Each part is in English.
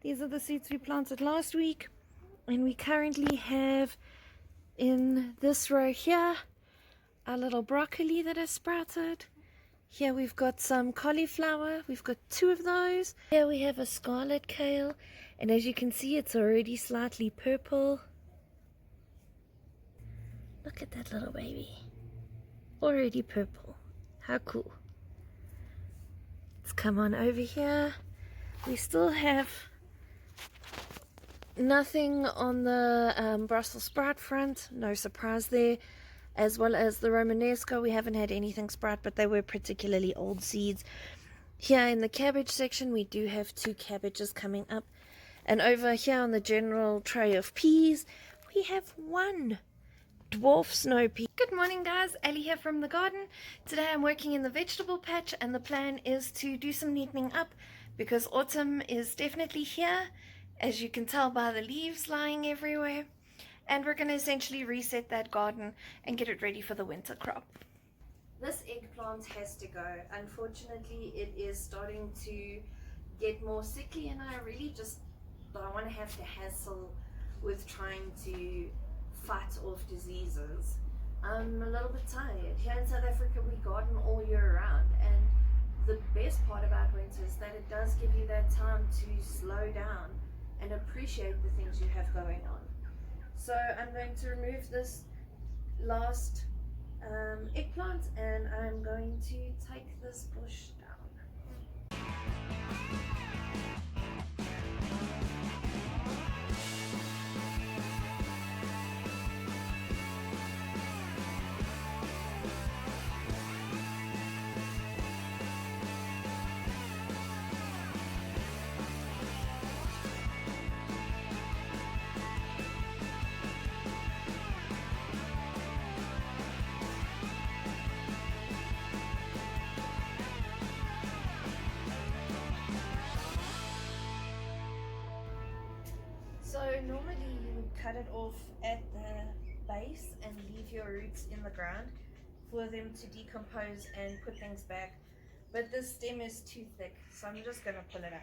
These are the seeds we planted last week, and we currently have in this row here our little broccoli that has sprouted. Here we've got some cauliflower, we've got 2 of those. Here we have a scarlet kale, and as you can see it's already slightly purple. Look at that little baby, already purple. How cool. Let's come on over here. We still have nothing on the Brussels sprout front, no surprise there. As well as the Romanesco, we haven't had anything sprout, but they were particularly old seeds. Here in the cabbage section, we do have 2 cabbages coming up. And over here on the general tray of peas, we have 1 dwarf snow pea. Good morning guys, Ali here from the garden. Today I'm working in the vegetable patch, and the plan is to do some neatening up because autumn is definitely here, as you can tell by the leaves lying everywhere. And we're going to essentially reset that garden and get it ready for the winter crop. This eggplant has to go. Unfortunately, it is starting to get more sickly, and I really just don't want to have to hassle with trying to fight off diseases. I'm a little bit tired. Here in South Africa we garden all year round, and the best part about winter is that it does give you that time to slow down and appreciate the things you have going on. So I'm going to remove this last eggplant, and I'm going to take this bush down. So normally you would cut it off at the base and leave your roots in the ground for them to decompose and put things back, but this stem is too thick, so I'm just going to pull it out.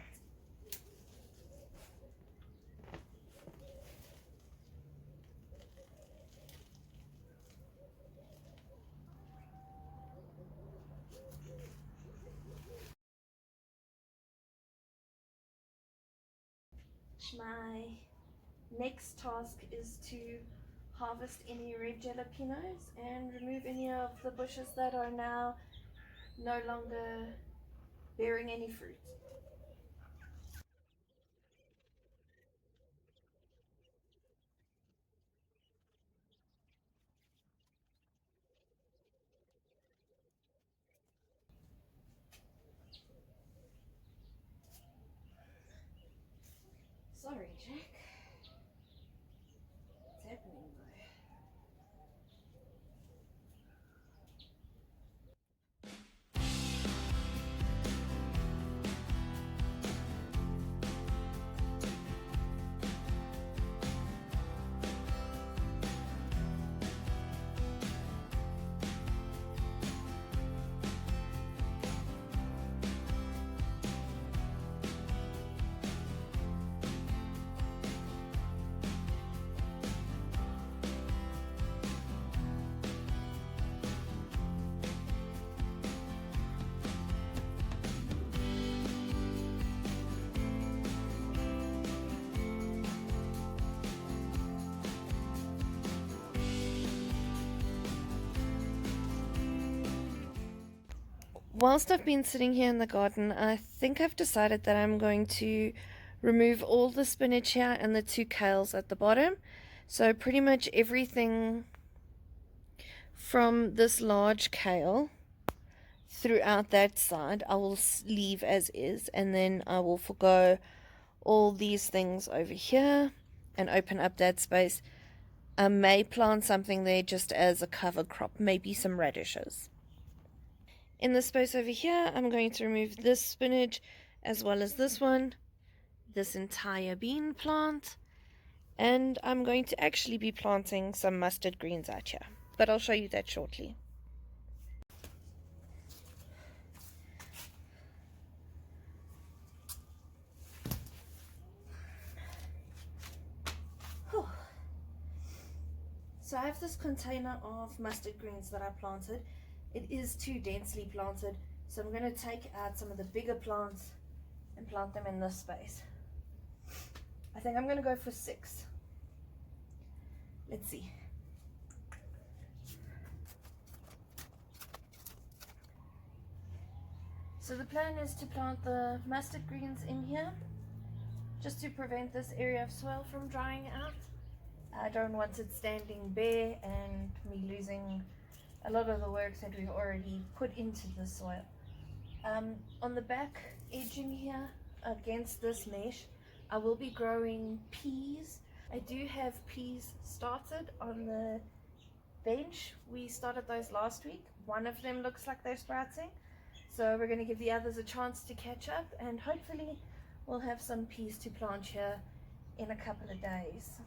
My next task is to harvest any red jalapenos and remove any of the bushes that are now no longer bearing any fruit. Sorry, Jack. What's happening though? Whilst I've been sitting here in the garden, I think I've decided that I'm going to remove all the spinach here and the 2 kales at the bottom. So pretty much everything from this large kale throughout that side I will leave as is, and then I will forgo all these things over here and open up that space. I may plant something there just as a cover crop, maybe some radishes. In the space over here, I'm going to remove this spinach as well as this one, this entire bean plant, and I'm going to actually be planting some mustard greens out here, but I'll show you that shortly. So I have this container of mustard greens that I planted. It is too densely planted, so I'm going to take out some of the bigger plants and plant them in this space. I think I'm going to go for 6. Let's see. So the plan is to plant the mustard greens in here, just to prevent this area of soil from drying out. I don't want it standing bare and me losing a lot of the work that we've already put into the soil. On the back edging here against this mesh, I will be growing peas. I do have peas started on the bench. We started those last week. One of them looks like they're sprouting, so we're going to give the others a chance to catch up, and hopefully we'll have some peas to plant here in a couple of days.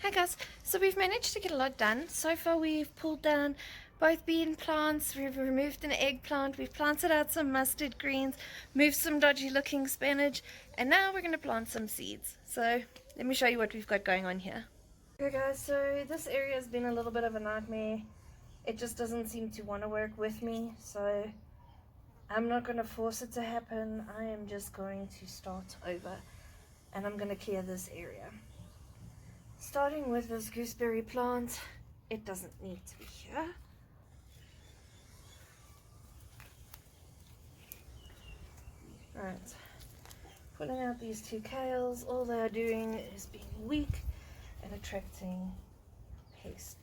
Hi guys, so we've managed to get a lot done. So far we've pulled down both bean plants, we've removed an eggplant, we've planted out some mustard greens, moved some dodgy looking spinach, and now we're going to plant some seeds. So let me show you what we've got going on here. Okay guys, so this area has been a little bit of a nightmare. It just doesn't seem to want to work with me, so I'm not going to force it to happen. I am just going to start over, and I'm going to clear this area. Starting with this gooseberry plant, it doesn't need to be here. Right, pulling out these 2 kales, all they are doing is being weak and attracting pests.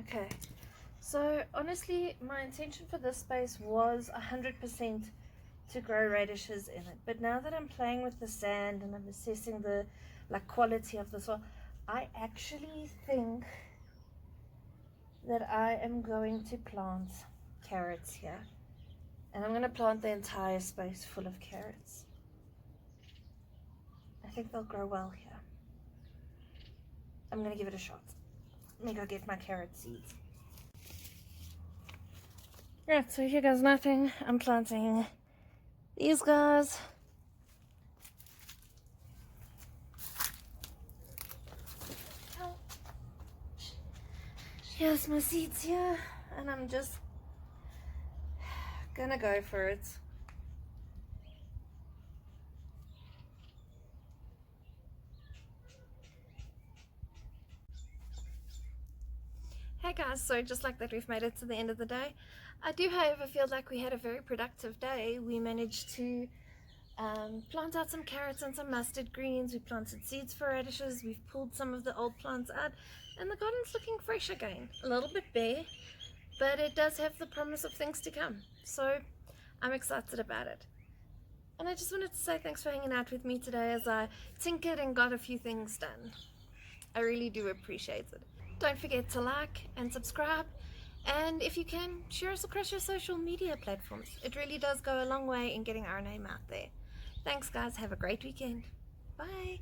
Okay, so honestly my intention for this space was 100% to grow radishes in it, but now that I'm playing with the sand and I'm assessing the quality of the soil, I actually think that I am going to plant carrots here, and I'm going to plant the entire space full of carrots. I think they'll grow well here. I'm going to give it a shot. Let me go get my carrot seeds. Right, so here goes nothing. I'm planting these guys. Here's my seeds here, and I'm just gonna go for it. Hey guys, so just like that we've made it to the end of the day. I do however feel like we had a very productive day. We managed to plant out some carrots and some mustard greens. We planted seeds for radishes. We've pulled some of the old plants out, and the garden's looking fresh again. A little bit bare, but it does have the promise of things to come. So I'm excited about it. And I just wanted to say thanks for hanging out with me today as I tinkered and got a few things done. I really do appreciate it. Don't forget to like and subscribe, and if you can, share us across your social media platforms. It really does go a long way in getting our name out there. Thanks guys, have a great weekend. Bye.